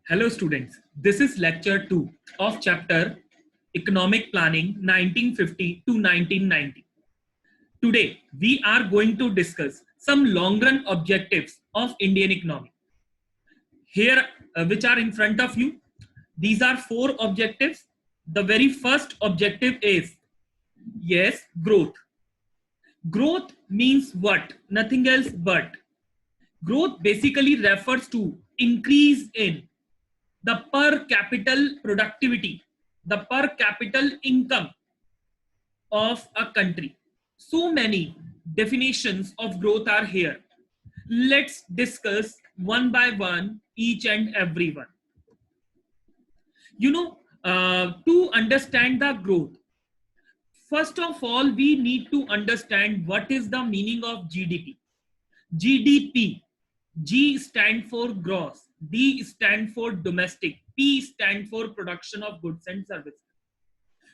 Hello students, this is lecture 2 of chapter Economic Planning 1950 to 1990. Today we are going to discuss some long run objectives of Indian economy. Here which are in front of you, these are 4 objectives. The very first objective is growth. Growth means what? Nothing else but growth basically refers to increase in the per capital productivity, the per capital income of a country. So many definitions of growth are here. Let's discuss one by one each and every one. To understand the growth, first of all, we need to understand what is the meaning of GDP. GDP, G stand for gross, D stand for domestic, P stand for production of goods and services.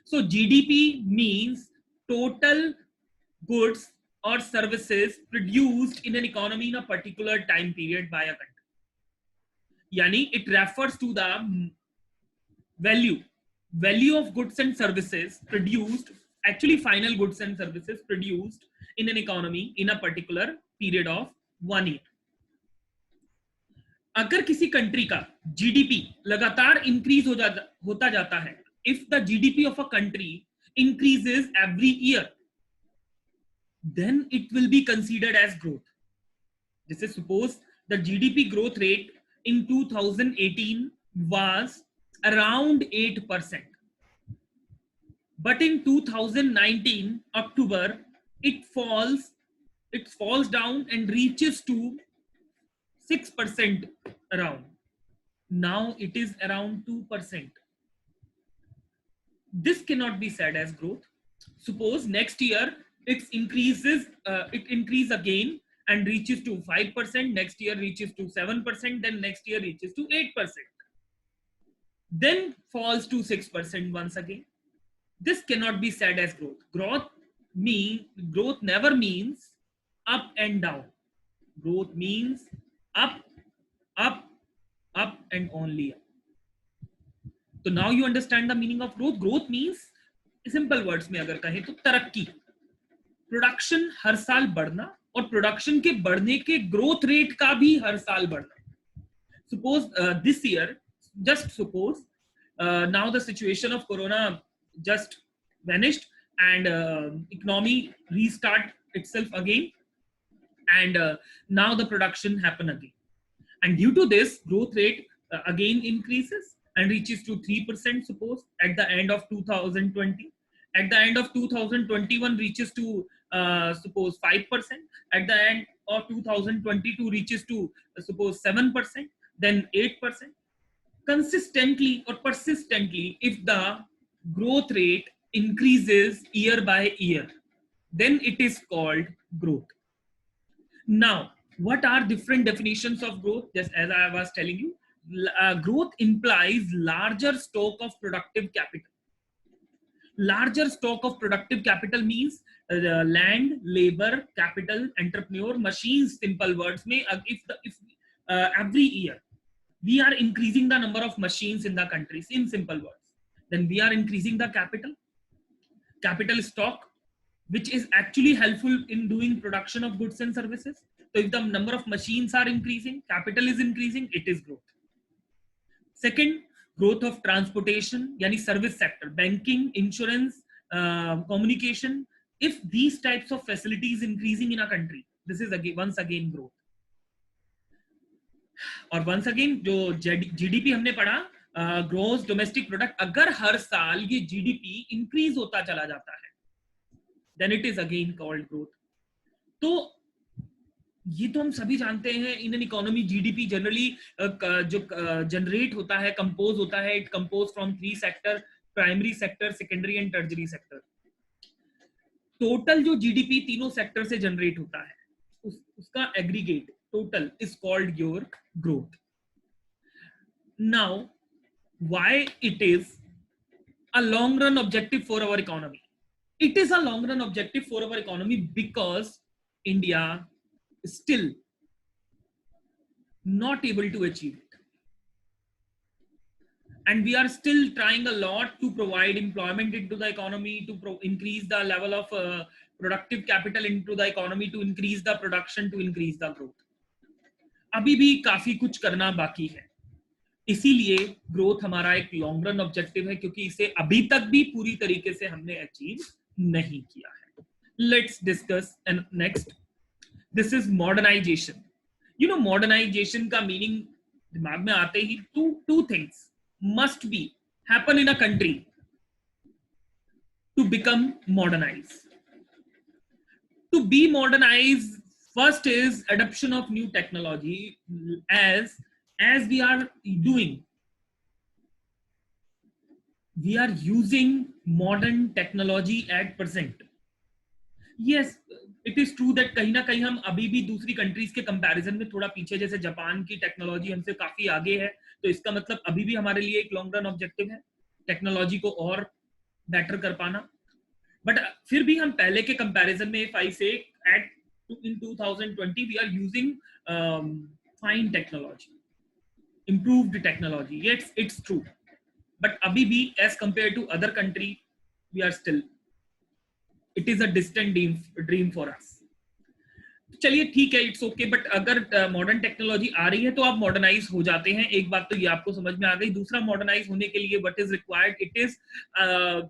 So GDP means total goods or services produced in an economy in a particular time period by a country. Yani it refers to the value of goods and services produced, actually final goods and services produced in an economy in a particular period of 1 year. अगर किसी country का GDP लगातार increase होता जाता है, if the GDP of a country increases every year, then it will be considered as growth. This is suppose the GDP growth rate in 2018 was around 8%. But in 2019 October, it falls down and reaches to 6% around. Now it is around 2%. This cannot be said as growth. Suppose next year it increases again and reaches to 5%, next year reaches to 7%, then next year reaches to 8%, then falls to 6% once again. This cannot be said as growth. Growth never means up and down. Growth means up, and only up. So now you understand the meaning of growth. Growth means, simple words में अगर कहें तो तरक्की, production हर साल बढ़ना और production के बढ़ने के ग्रोथ रेट का भी हर साल बढ़ना. Suppose this year, just suppose now the situation of corona just vanished and economy restart itself again, and now the production happen again, and due to this growth rate again increases and reaches to 3%, suppose at the end of 2020. At the end of 2021 reaches to suppose 5%. At the end of 2022 reaches to suppose 7%, then 8%. Consistently or persistently, if the growth rate increases year by year, then it is called growth. Now, what are different definitions of growth? Just as I was telling you, growth implies larger stock of productive capital. Larger stock of productive capital means land, labor, capital, entrepreneur, machines. Simple words. If every year we are increasing the number of machines in the countries, in simple words, then we are increasing the capital stock, which is actually helpful in doing production of goods and services. So if the number of machines are increasing, capital is increasing, it is growth. Second, growth of transportation, yani service sector, banking, insurance, communication. If these types of facilities increasing in a country, this is once again growth. और once again जो GDP हमने पढ़ा, gross domestic product, अगर हर साल ये GDP increase होता चला जाता है, then it is again called growth. तो ये तो हम सभी जानते हैं, in an economy GDP generally जो जनरेट होता है, कंपोज होता है, it compose from 3 sector, primary sector, secondary and tertiary sector. Total जो जीडीपी तीनों सेक्टर से जनरेट होता है, उसका aggregate total is called your growth. Now why it is a long run objective for our economy? It is a long run objective for our economy because India is still not able to achieve it. and we are still trying a lot to provide employment into the economy, to increase the level of productive capital into the economy, to increase the production, to increase the growth. अभी भी काफी कुछ करना बाकी है, इसीलिए growth हमारा एक लॉन्ग रन ऑब्जेक्टिव है, क्योंकि इसे अभी तक भी पूरी तरीके से हमने अचीव नहीं किया है. Let's discuss and next, this is modernisation. You know modernisation का मीनिंग दिमाग में आते ही two things must be happen in a country to become modernized. To be modernized, first is adoption of new technology, as we are doing. We are using modern technology at present. Yes, it is true that कहीं ना कहीं हम अभी भी दूसरी countries के comparison में थोड़ा पीछे, जैसे जापान की टेक्नोलॉजी हमसे काफी आगे है, तो इसका मतलब अभी भी हमारे लिए एक लॉन्ग रन ऑब्जेक्टिव है टेक्नोलॉजी को और बेटर कर पाना. बट फिर भी हम पहले के कंपैरिजन में, इफ आई से eight in 2020 we are using fine technology, improved technology. Yes, it's true, but abhi bhi as compared to other country, we are still, it is a distant dream for us. चलिए ठीक है, it's okay, but अगर modern technology आ रही है तो आप modernise हो जाते हैं. एक बात तो ये आपको समझ में आ गई. दूसरा, मॉडर्नाइज होने के लिए what is required, it is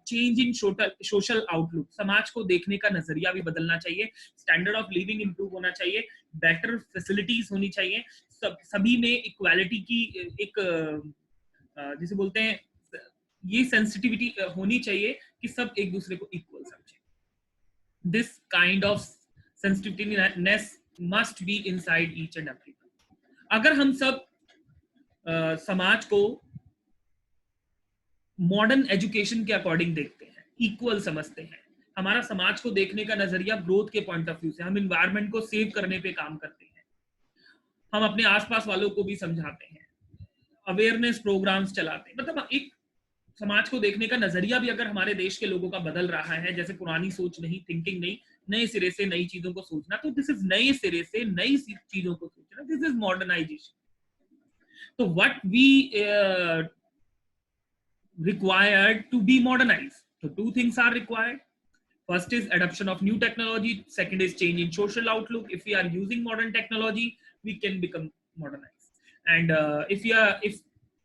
change in social outlook. समाज को देखने का नजरिया भी बदलना चाहिए, स्टैंडर्ड ऑफ लिविंग इंप्रूव होना चाहिए, बेटर फैसिलिटीज होनी चाहिए, सभी में इक्वालिटी की एक जिसे बोलते हैं ये सेंसिटिविटी होनी चाहिए कि सब एक दूसरे को इक्वल समझे. This kind of sensitiveness must be inside each and every one. अगर हम सब समाज को मॉडर्न एजुकेशन के अकॉर्डिंग देखते हैं, इक्वल समझते हैं, हमारा समाज को देखने का नजरिया ग्रोथ के पॉइंट ऑफ व्यू से, हम इन्वायरमेंट को सेव करने पे काम करते हैं, हम अपने आसपास वालों को भी समझाते हैं, अवेयरनेस प्रोग्राम्स चलाते हैं, मतलब एक समाज को देखने का नजरिया भी अगर हमारे देश के लोगों का बदल रहा है, जैसे पुरानी सोच नहीं, थिंकिंग नहीं, नए सिरे से नई चीजों को सोचना, तो दिस इज नए सिरे से नई चीजों को सोचना, दिस इज मॉडर्नाइजेशन. तो what we required to be modernised, तो two things are required. First is adoption of new technology, second is change in social outlook. If we are using modern technology, we can become modernized. And if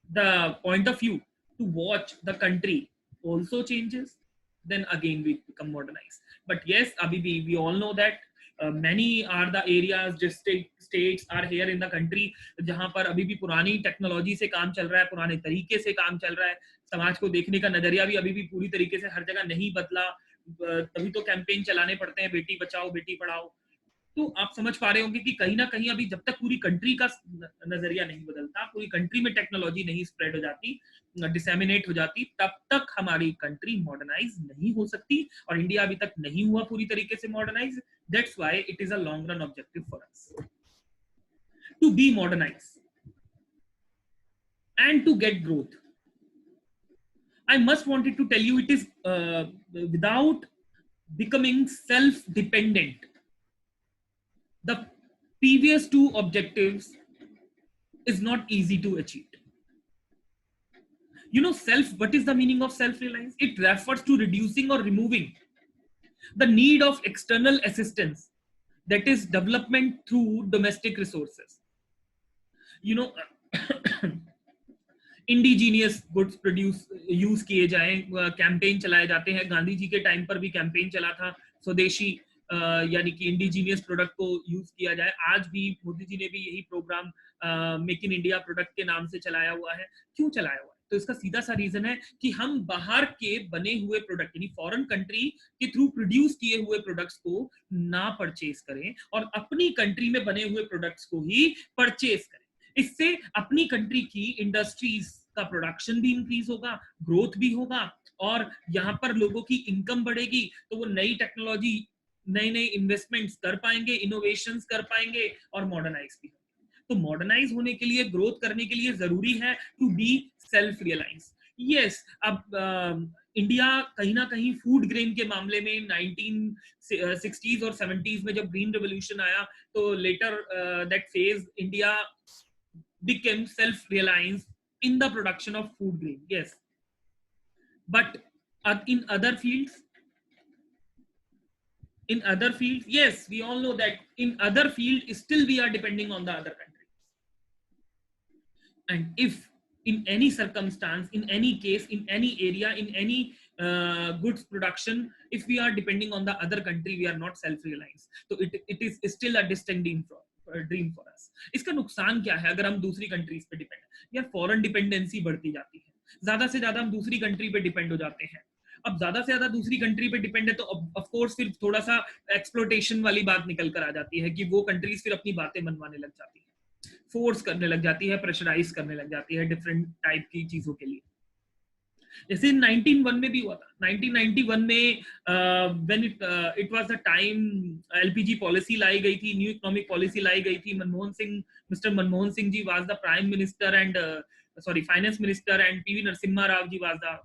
the point of view to watch the country also changes, then again we become modernized. But yes, abhi we all know that many are the areas, states are here in the country जहां पर अभी भी पुरानी technology से काम चल रहा है, पुराने तरीके से काम चल रहा है. समाज को देखने का नजरिया भी अभी भी पूरी तरीके से हर जगह नहीं बदला, तभी तो कैंपेन चलाने पड़ते हैं, बेटी बचाओ बेटी पढ़ाओ. तो आप समझ पा रहे होंगे कि कहीं ना कहीं अभी जब तक पूरी कंट्री का नजरिया नहीं बदलता, पूरी कंट्री में टेक्नोलॉजी नहीं स्प्रेड हो जाती, डिसेमिनेट हो जाती, तब तक हमारी कंट्री मॉडर्नाइज नहीं हो सकती. और इंडिया अभी तक नहीं हुआ पूरी तरीके से modernise. That's why it is a long run objective for us to be modernise and to get growth. I must wanted to tell you, it is without becoming self-dependent, the previous two objectives is not easy to achieve. You know, what is the meaning of self-reliance? It refers to reducing or removing the need of external assistance, that is development through domestic resources. You know, indigenous goods produce use किए जाएं, campaign चलाए जाते हैं. गांधी जी के time पर भी campaign चला था, स्वदेशी यानी कि इंडिजीनियस प्रोडक्ट को यूज किया जाए. आज भी मोदी जी ने भी यही programme make in India product के नाम से चलाया हुआ है. क्यों चलाया हुआ है? तो इसका सीधा सा रीजन है कि हम बाहर के बने हुए प्रोडक्ट, यानी फॉरेन कंट्री के थ्रू प्रोड्यूस किए हुए प्रोडक्ट्स को ना परचेज करें और अपनी कंट्री में बने हुए प्रोडक्ट्स को ही परचेज करें. इससे अपनी कंट्री की इंडस्ट्रीज का प्रोडक्शन भी इंक्रीज होगा, ग्रोथ भी होगा, और यहाँ पर लोगों की इनकम बढ़ेगी, तो वो नई टेक्नोलॉजी, नए नए इन्वेस्टमेंट्स कर पाएंगे, इनोवेशंस कर पाएंगे और मॉडर्नाइज भी होंगे. तो मॉडर्नाइज होने के लिए, ग्रोथ करने के लिए जरूरी है to be self realise. Yes, अब इंडिया कहीं ना कहीं फूड ग्रेन के मामले में 1960s और 70s में जब ग्रीन रेवोल्यूशन आया, तो later that phase India became self-reliant in the production of food grain. Yes, but in other fields, yes, we all know that in other field still we are depending on the other country. And if in any circumstance, in any case, in any area, in any goods production, if we are depending on the other country, we are not self-reliant. So it is still a distant dream for us. इसका नुकसान क्या है अगर हम दूसरी countries पे depend है? यार फॉरेन डिपेंडेंसी बढ़ती जाती है, ज्यादा से ज्यादा हम दूसरी कंट्री पे डिपेंड हो जाते हैं. अब ज्यादा से ज्यादा दूसरी कंट्री पे डिपेंड है तो ऑफ कोर्स फिर थोड़ा सा एक्सप्लोटेशन वाली बात निकल कर आ जाती है कि वो कंट्रीज फिर अपनी बातें मनवाने लग जाती है, फोर्स करने लग जाती है, प्रेशराइज करने लग जाती है डिफरेंट टाइप की चीजों के लिए. जैसे 1901 में भी हुआ था. 1991 में when it was the time LPG policy लाई गई थी, न्यू इकोनॉमिक पॉलिसी लाई गई थी. Mister Manmohan Singh ji was the prime minister and finance minister, and PV Narasimha Rao ji was the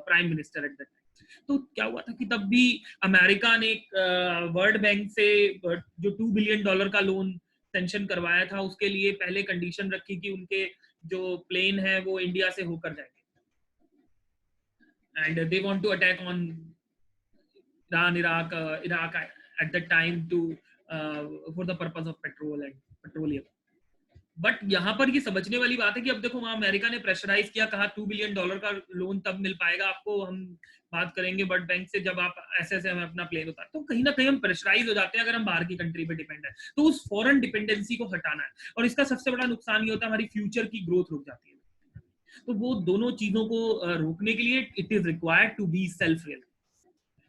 prime minister at that time. तो क्या हुआ था कि तब भी अमेरिका ने वर्ल्ड बैंक से जो $2 बिलियन का लोन सेंक्शन करवाया था, उसके लिए पहले कंडीशन रखी कि उनके जो प्लेन है वो इंडिया से होकर जाएंगे, and they want to attack on Iraq at that time to for the purpose of petrol and petroleum. But यहाँ पर ये समझने वाली बात है कि अब देखो वहां अमेरिका ने प्रेशराइज किया, कहा $2 बिलियन का लोन तब मिल पाएगा आपको, हम बात करेंगे वर्ल्ड बैंक से जब आप ऐसे हमें अपना प्लेन उतार. तो कहीं ना कहीं हम प्रेशराइज हो जाते हैं अगर हम बाहर की कंट्री पे डिपेंड है. तो उस फॉरेन डिपेंडेंसी को हटाना है, और इसका सबसे बड़ा नुकसान ये होता है हमारी फ्यूचर की ग्रोथ रुक जाती है. तो वो दोनों चीजों को रोकने के लिए it is required to be self reliance.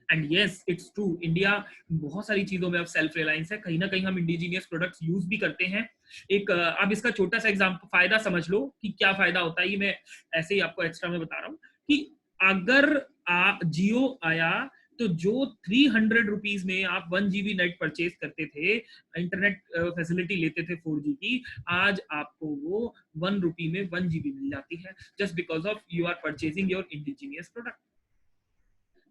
And yes, it's true, India बहुत सारी चीजों में अब सेल्फ रिलायंस है. कहीं ना कहीं हम इंडिजीनियस प्रोडक्ट्स यूज भी करते हैं. एक अब इसका छोटा सा एग्जांपल, फायदा समझ लो कि क्या फायदा होता है. ये मैं ऐसे ही आपको एक्स्ट्रा में बता रहा हूँ कि अगर जियो आया तो जो 300 रुपीज में आप 1 GB नेट परचेज करते थे, इंटरनेट फैसिलिटी लेते थे 4G की, आज आपको वो 1 रुपी में 1 GB मिल जाती है, just because of you are purchasing your indigenous product.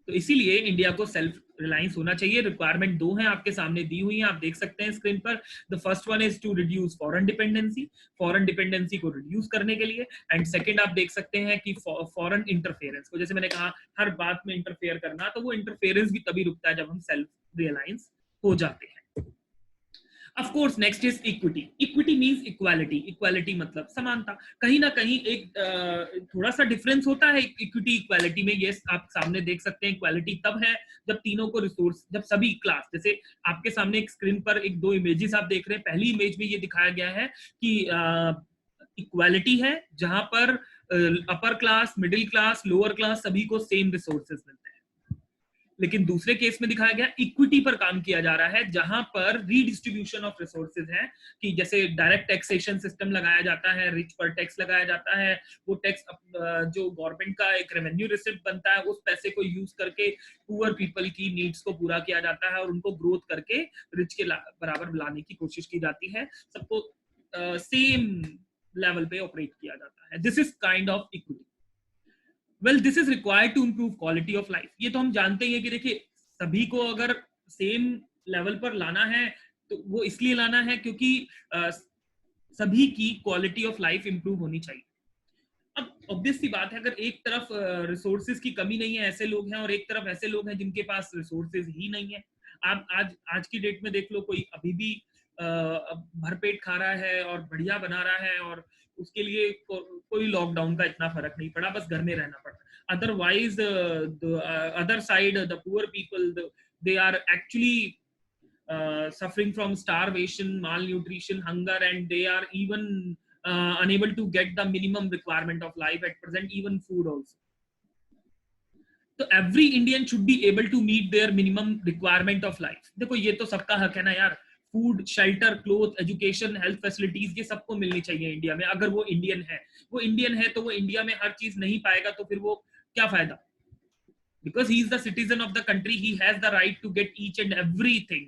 तो इसीलिए इंडिया को सेल्फ रिलायंस होना चाहिए. रिक्वायरमेंट 2 हैं आपके सामने दी हुई हैं, आप देख सकते हैं स्क्रीन पर. The first one is to reduce foreign dependency को रिड्यूस करने के लिए. एंड सेकंड आप देख सकते हैं कि फॉरेन इंटरफेरेंस को, जैसे मैंने कहा हर बात में इंटरफेयर करना, तो वो इंटरफेरेंस भी तभी रुकता है जब हम सेल्फ रिलायंस हो जाते हैं. Of course, next is equity. Equity means equality. Equality मतलब समानता. कहीं ना कहीं एक थोड़ा सा डिफरेंस होता है इक्विटी इक्वालिटी में. यस, आप सामने देख सकते हैं इक्वालिटी तब है जब तीनों को रिसोर्स, जब सभी क्लास, जैसे आपके सामने एक स्क्रीन पर एक 2 इमेजेस आप देख रहे हैं. पहली इमेज में ये दिखाया गया है कि इक्वालिटी है जहां पर upper class, middle class, lower class सभी को सेम रिसोर्सेज मिलते हैं. लेकिन दूसरे केस में दिखाया गया इक्विटी पर काम किया जा रहा है, जहां पर रीडिस्ट्रीब्यूशन ऑफ रिसोर्सेज है कि जैसे डायरेक्ट टैक्सेशन सिस्टम लगाया जाता है, रिच पर टैक्स लगाया जाता है. वो टैक्स जो गवर्नमेंट का एक रेवेन्यू रिसिप्ट बनता है, उस पैसे को यूज करके पुअर पीपल की नीड्स को पूरा किया जाता है और उनको ग्रोथ करके रिच के बराबर लाने की कोशिश की जाती है. सबको सेम लेवल पे ऑपरेट किया जाता है. This is kind of equity. Well, this is required to improve quality of life. ये तो हम जानते ही हैं कि देखिए सभी को अगर सेम लेवल पर लाना है तो वो इसलिए लाना है क्योंकि सभी की क्वालिटी ऑफ लाइफ इंप्रूव होनी चाहिए. अब ऑब्वियस सी बात है, अगर एक तरफ रिसोर्सेज की कमी नहीं है, ऐसे लोग हैं, और एक तरफ ऐसे लोग हैं जिनके पास रिसोर्सेज ही नहीं है. आप आज की डेट में देख लो, कोई अभी भी भरपेट खा रहा है और बढ़िया बना रहा है और उसके लिए कोई लॉकडाउन का इतना फर्क नहीं पड़ा, बस घर में रहना पड़ा. Otherwise other side the poor people, they are actually suffering from starvation, malnutrition, hunger, and they are even unable to get the minimum requirement of life at present, even food also. So every Indian should be able to meet their minimum requirement of life. देखो ये तो सबका हक है ना यार. Food, shelter, cloth, education, health facilities, ये सबको मिलनी चाहिए इंडिया में. अगर वो इंडियन है, तो वो इंडिया में हर चीज नहीं पाएगा तो फिर वो क्या फायदा? Because he is the citizen of the country, he has the right to get each and everything,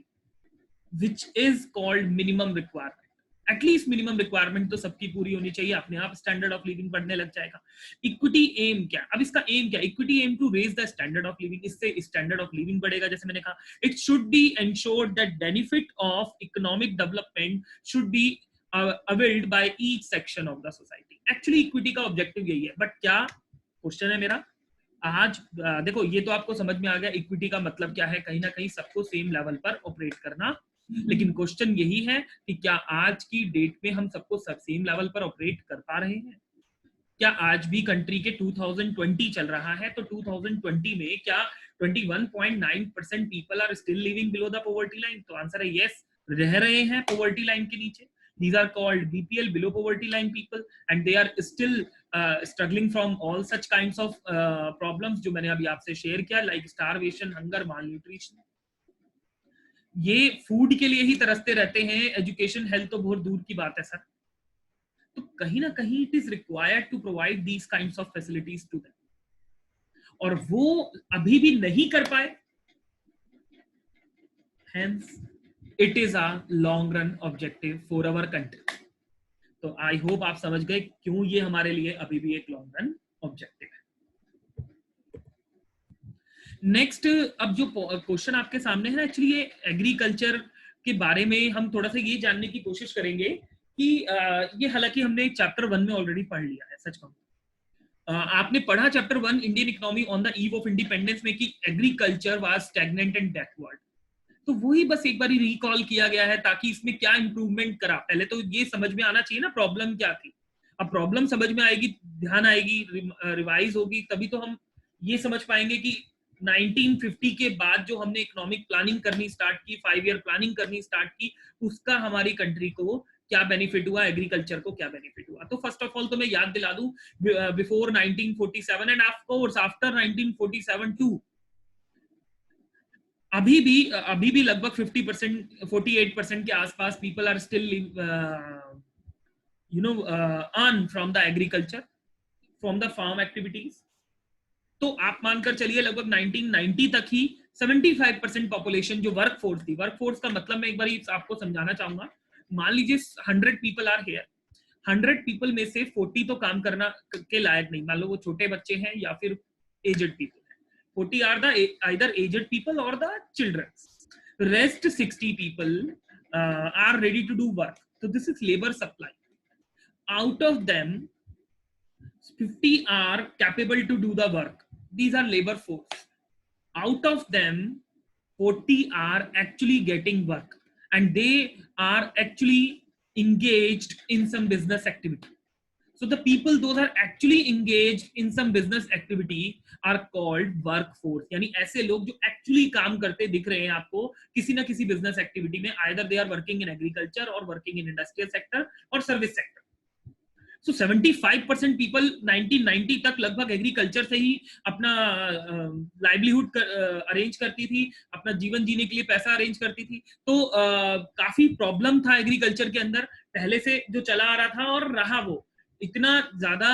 which is called minimum requirement. At least minimum requirement तो सबकी पूरी होनी चाहिए. अपने आप स्टैंडर्ड ऑफ लिविंग बढ़ने लग जाएगा. इक्विटी एम क्या? अब इसका एम क्या? Equity aim to raise the standard of living. इससे स्टैंडर्ड ऑफ लिविंग बढ़ेगा. जैसे मैंने कहा, it should be ensured that benefit of economic development should be availed by each section of the society. Actually equity का objective यही है, but क्या question है मेरा आज, देखो ये तो आपको समझ में आ गया इक्विटी का मतलब क्या है, कहीं ना कहीं सबको सेम लेवल पर ऑपरेट करना, लेकिन क्वेश्चन यही है कि क्या आज की डेट में हम सबको सेम लेवल पर ऑपरेट कर पा रहे हैं? क्या आज भी कंट्री के 2020 चल रहा है, तो 2020 में क्या 21.9% people are still living below the poverty line? तो आंसर है यस, रह रहे हैं पॉवर्टी लाइन के नीचे. These are called BPL, below poverty line people, and they are still struggling from all such kinds of problems जो मैंने अभी आपसे शेयर किया, like starvation, hunger, malnutrition. ये फूड के लिए ही तरसते रहते हैं, एजुकेशन हेल्थ तो बहुत दूर की बात है सर. तो कहीं ना कहीं it is required to provide these kinds of facilities to them, और वो अभी भी नहीं कर पाए. Hence it is a long run objective for our country. तो आई होप आप समझ गए क्यों ये हमारे लिए अभी भी एक लॉन्ग रन ऑब्जेक्टिव है. नेक्स्ट, अब जो क्वेश्चन आपके सामने है ना, एक्चुअली ये एग्रीकल्चर के बारे में हम थोड़ा सा ये जानने की कोशिश करेंगे कि ये हालांकि हमने चैप्टर 1 में ऑलरेडी पढ़ लिया है. सच कहूं, आपने पढ़ा chapter 1 Indian economy on the eve of independence में कि agriculture was stagnant and backward. तो वही बस एक बार रिकॉल किया गया है ताकि इसमें क्या इंप्रूवमेंट करा. पहले तो ये समझ में आना चाहिए ना प्रॉब्लम क्या थी. अब प्रॉब्लम समझ में आएगी, ध्यान आएगी, रिवाइज होगी, तभी तो हम ये समझ पाएंगे कि 1950 के बाद जो हमने इकोनॉमिक प्लानिंग करनी स्टार्ट की, 5 ईयर प्लानिंग करनी स्टार्ट की, उसका हमारी कंट्री को क्या बेनिफिट हुआ, एग्रीकल्चर को क्या बेनिफिट हुआ. तो फर्स्ट ऑफ ऑल तो मैं याद दिला दूं, before 1947 and of course after 1947 too, अभी भी लगभग 50%, 48% के आसपास people are still earn from the agriculture, from the farm activities. तो आप मानकर चलिए लगभग 1990 तक ही 75% पॉपुलेशन जो वर्क फोर्स थी, वर्क फोर्स का मतलब मैं एक बार आपको समझाना चाहूंगा. मान लीजिए 100 पीपल आर हियर, 100 पीपल में से 40 तो काम करना के लायक नहीं, मान लो वो छोटे बच्चे हैं या फिर aged people. 40 are the either aged people or the children. Rest 60 people are ready to do work. So this is labor supply. Out of them, 50 are capable to do the work. These are labor force. Out of them, 40 are actually getting work, and they are actually engaged in some business activity. So the people those are actually engaged in some business activity are called workforce. यानी ऐसे लोग जो actually काम करते दिख रहे हैं आपको किसी ना किसी business activity में, either they are working in agriculture or working in industrial sector or service sector. So 75% people 1990 तक लगभग एग्रीकल्चर से ही अपना लाइवलीहुड अरेंज करती थी, अपना जीवन जीने के लिए पैसा अरेंज करती थी. तो काफी प्रॉब्लम था एग्रीकल्चर के अंदर पहले से जो चला आ रहा था, और रहा वो इतना ज्यादा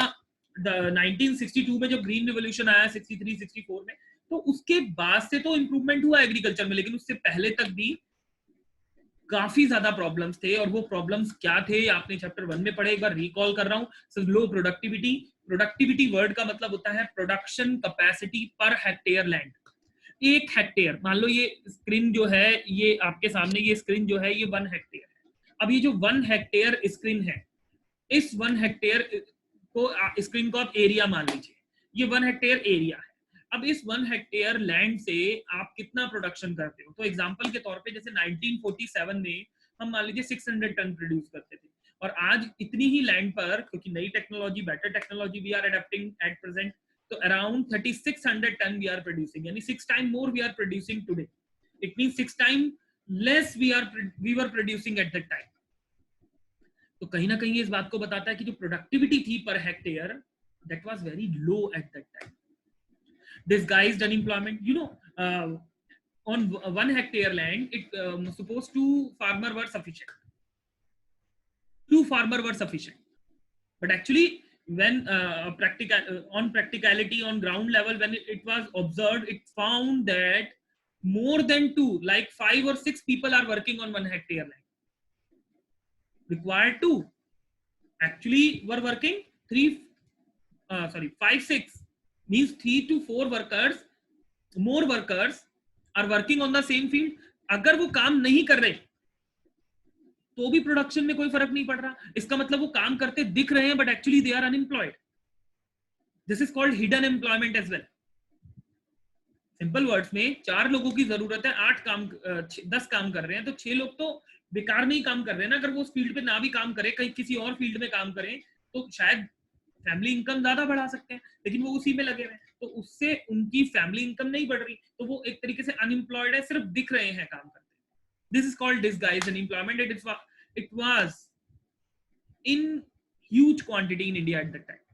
1962 में जब ग्रीन रिवोल्यूशन आया, 63 64 में, तो उसके बाद से तो इंप्रूवमेंट हुआ एग्रीकल्चर में, लेकिन उससे पहले तक भी काफी ज्यादा प्रॉब्लम्स थे. और वो प्रॉब्लम्स क्या थे आपने चैप्टर 1 में पढ़े, एक बार रिकॉल कर रहा हूं. लो प्रोडक्टिविटी. प्रोडक्टिविटी वर्ड का मतलब होता है production capacity per hectare land. 1 hectare, मान लो ये स्क्रीन जो है, ये आपके सामने ये स्क्रीन जो है, ये 1 हेक्टेयर है. अब ये जो 1 हेक्टेयर स्क्रीन है, इस 1 हेक्टेयर को स्क्रीन को आप एरिया मान लीजिए, ये 1 हेक्टेयर एरिया है. अब इस 1 हेक्टेयर लैंड से आप कितना प्रोडक्शन करते हो? तो एग्जांपल के तौर पे जैसे 1947 में हम मान लीजिए 600 टन प्रोड्यूस करते थे, और आज इतनी ही लैंड पर, क्योंकि नई technology, better technology we are adopting at present, तो around 3600 tonne we are producing, यानी 6 time more we are producing today. It means 6 time less we were producing at that time. तो कहीं ना कहीं इस बात को बताता है कि जो प्रोडक्टिविटी थी per hectare, that was very low eight that time. Disguised unemployment, on 1 hectare land, it supposed to farmer were sufficient. 2 farmer were sufficient, but actually when on practicality, on ground level, when it was observed, it found that more than 2, like 5 or 6 people are working on 1 hectare land. Required 2, actually were working 5 6 means 3 to 4 workers, more workers are working on the same field. अगर वो काम नहीं कर रहे तो भी production में कोई फर्क नहीं पड़ रहा, इसका मतलब वो काम करते दिख रहे हैं but actually they are unemployed. This is called hidden employment as well. Simple words में 4 लोगों की जरूरत है, 10 काम कर रहे हैं, तो 6 लोग तो बेकार में ही काम कर रहे हैं ना. अगर वो उस फील्ड पे ना भी काम करें, कहीं किसी और फील्ड में काम करें, तो शायद फैमिली इनकम ज्यादा बढ़ा सकते हैं, लेकिन वो उसी में लगे हुए हैं, तो उससे उनकी फैमिली इनकम नहीं बढ़ रही, तो वो एक तरीके से अनएम्प्लॉयड है, सिर्फ दिख रहे हैं काम करते. This is called disguised unemployment. It was in huge quantity in India at that time.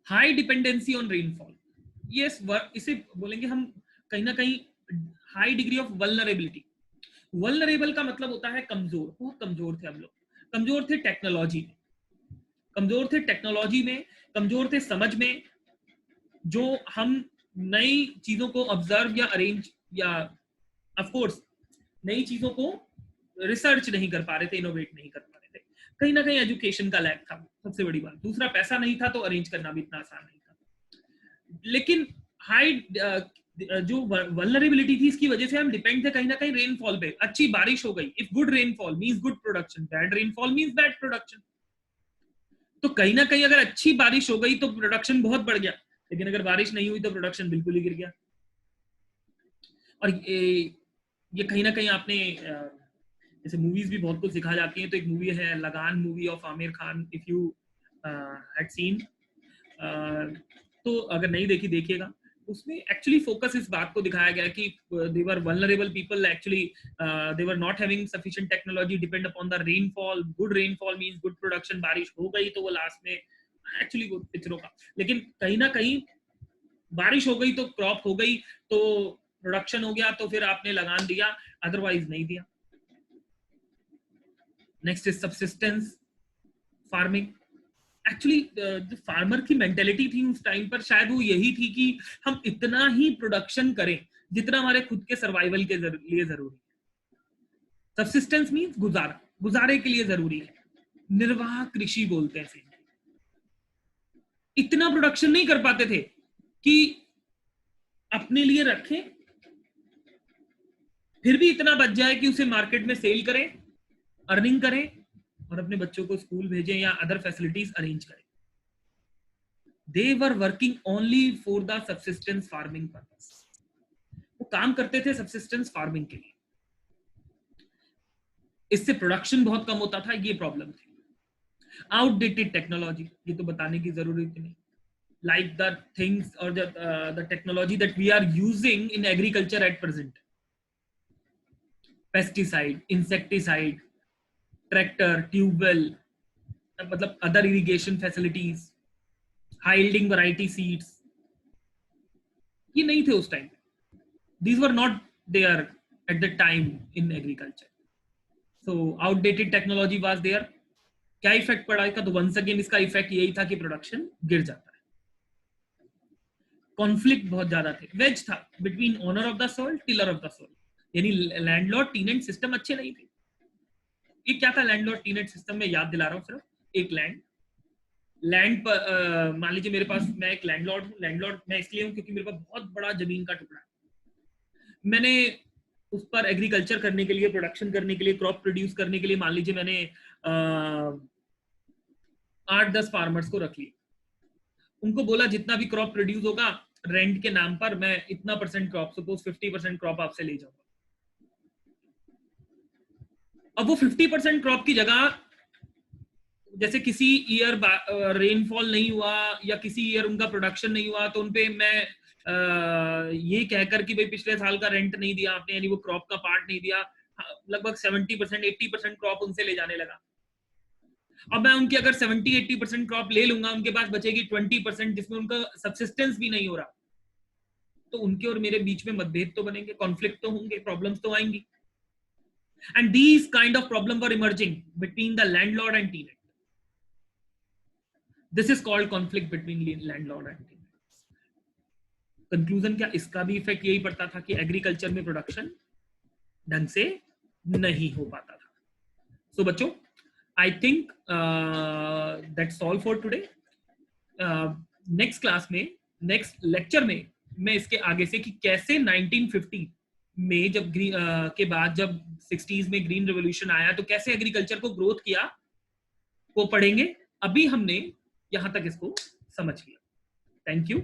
High dependency on rainfall. Yes, इसे बोलेंगे हम कहीं ना कहीं high degree of vulnerability. Vulnerable का मतलब होता है कमजोर. बहुत कमजोर थे हम लोग. कमजोर थे टेक्नोलॉजी में, कमजोर थे टेक्नोलॉजी में, कमजोर थे समझ में. जो हम नई चीजों को ऑब्जर्व या अरेंज या ऑफ कोर्स नई चीजों को रिसर्च नहीं कर पा रहे थे, इनोवेट नहीं कर पा रहे थे. कहीं ना कहीं एजुकेशन का लैक था, सबसे बड़ी बात. दूसरा, पैसा नहीं था, तो अरेंज करना भी इतना आसान नहीं था. लेकिन हाई जो वल्नरेबिलिटी थी, इसकी वजह से हम डिपेंड थे कहीं ना कहीं रेनफॉल पे. अच्छी बारिश हो गई, if good rainfall means good production, bad rainfall means bad production. तो कहीं ना कहीं अगर अच्छी बारिश हो गई तो प्रोडक्शन बहुत बढ़ गया, लेकिन अगर बारिश नहीं हुई तो प्रोडक्शन बिल्कुल ही गिर गया. और ये कहीं ना कहीं आपने जैसे मूवीज भी बहुत कुछ सिखा जाती हैं, तो एक मूवी है लगान, movie of Aamir Khan, if you had seen, तो अगर नहीं देखी देखिएगा. उसमें एक्चुअली फोकस इस बात को दिखाया गया कि they were vulnerable people, actually they were not having sufficient technology, depend upon the rainfall. Good rainfall means good production. बारिश हो गई तो वो लास्ट में एक्चुअली वो पिक्चरों का, लेकिन कहीं ना कहीं बारिश हो गई तो क्रॉप हो गई, तो प्रोडक्शन हो गया, तो फिर आपने लगान दिया, अदरवाइज नहीं दिया. Next is subsistence farming. Actually जो फार्मर की मेंटेलिटी थी उस टाइम पर, शायद वो यही थी कि हम इतना ही प्रोडक्शन करें जितना हमारे खुद के सर्वाइवल के लिए जरूरी है. सब्सिस्टेंस मींस गुजारा, गुजारे के लिए जरूरी है. निर्वाह कृषि बोलते हैं. इतना प्रोडक्शन नहीं कर पाते थे कि अपने लिए रखें, फिर भी इतना बच जाए कि उसे मार्केट में सेल करें, अर्निंग करें, और अपने बच्चों को स्कूल भेजें या अदर फैसिलिटीज अरेंज करें. They were working only for the subsistence farming purpose. वो काम करते थे सब्सिस्टेंस फार्मिंग के लिए. इससे प्रोडक्शन बहुत कम होता था, ये प्रॉब्लम थी. आउटडेटेड टेक्नोलॉजी, ये तो बताने की जरूरत नहीं. लाइक द थिंग्स और the technology that we are using in agriculture at present. Pesticide, insecticide, tractor, tubewell, मतलब other irrigation facilities, high yielding variety seeds, ये नहीं थे उस time. These were not there at the time in agriculture. So outdated technology was there. क्या effect पड़ा इसका? तो once again इसका इफेक्ट यही था कि प्रोडक्शन गिर जाता है. कॉन्फ्लिक्ट बहुत ज्यादा थे. वेज था between owner of the soil, tiller of the soil, यानी लैंडलॉर्ड टीनेंट सिस्टम अच्छे नहीं थे. ये क्या था लैंडलॉर्ड टीनेंट सिस्टम में? याद दिला रहा हूं. सिर्फ एक लैंड पर मान लीजिए मेरे पास, मैं एक लैंडलॉर्ड हूं. लैंडलॉर्ड मैं इसलिए हूं क्योंकि मेरे पास बहुत बड़ा जमीन का टुकड़ा है. मैंने उस पर एग्रीकल्चर करने के लिए, प्रोडक्शन करने के लिए, क्रॉप प्रोड्यूस करने के लिए, मान लीजिए मैंने 8-10 फार्मर्स को रख लिया. उनको बोला जितना भी क्रॉप प्रोड्यूस होगा रेंट के नाम पर मैं इतना परसेंट क्रॉप, सपोज 50% क्रॉप आपसे ले जाऊंगा. अब वो 50% क्रॉप की जगह, जैसे किसी ईयर रेनफॉल नहीं हुआ या किसी ईयर उनका प्रोडक्शन नहीं हुआ, तो उनपे मैं ये कहकर कि भाई पिछले साल का रेंट नहीं दिया आपने, यानी वो क्रॉप का पार्ट नहीं दिया, लगभग 70% 80% क्रॉप उनसे ले जाने लगा. अब मैं उनकी अगर 70-80% क्रॉप ले लूंगा, उनके पास बचेगी 20% जिसमें उनका सब्सिस्टेंस भी नहीं हो रहा. तो उनके और मेरे बीच में मतभेद तो बनेंगे, कॉन्फ्लिक्ट तो होंगे, प्रॉब्लम्स तो आएंगी. And these kind of problem were emerging between the landlord and tenant. This is called conflict between landlord and tenant. Conclusion क्या? इसका भी इफेक्ट यही पड़ता था कि एग्रीकल्चर में प्रोडक्शन ढंग से नहीं हो पाता था. सो बच्चों, I think that's all for today. Next class में, नेक्स्ट लेक्चर में मैं इसके आगे से कि कैसे 1950 में जब के बाद जब 60s में ग्रीन रेवोल्यूशन आया तो कैसे एग्रीकल्चर को ग्रोथ किया वो पढ़ेंगे। अभी हमने यहां तक इसको समझ लिया। Thank you.